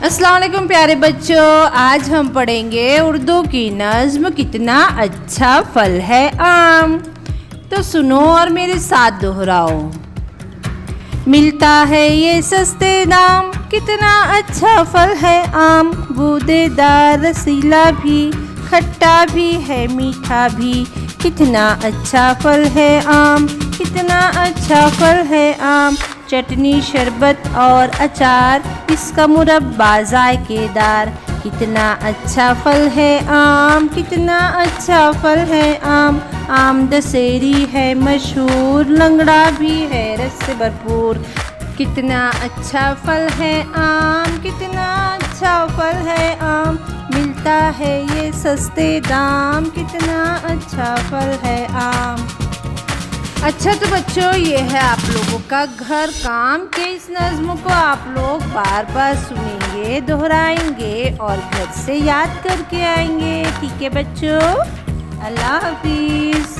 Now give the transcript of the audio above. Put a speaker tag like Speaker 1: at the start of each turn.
Speaker 1: अस्सलाम वालेकुम प्यारे बच्चों, आज हम पढ़ेंगे उर्दू की नज़्म कितना अच्छा फल है आम। तो सुनो और मेरे साथ दोहराओ। मिलता है ये सस्ते दाम, कितना अच्छा फल है आम। गूदेदार रसीला भी, खट्टा भी है मीठा भी, कितना अच्छा फल है आम, कितना अच्छा फल है आम। चटनी शरबत और अचार, इसका मुरब्बा जायकेदार, कितना अच्छा फल है आम, कितना अच्छा फल है आम। आम दशहरी है मशहूर, लंगड़ा भी है रस से भरपूर, कितना अच्छा फल है आम, कितना अच्छा फल है आम। मिलता है ये सस्ते दाम, कितना अच्छा फल है आम। अच्छा तो बच्चों, ये है आप लोगों का घर काम कि इस नज़्म को आप लोग बार बार सुनेंगे, दोहराएंगे और घर से याद करके आएंगे। ठीक है बच्चों, अल्लाह हाफिज़।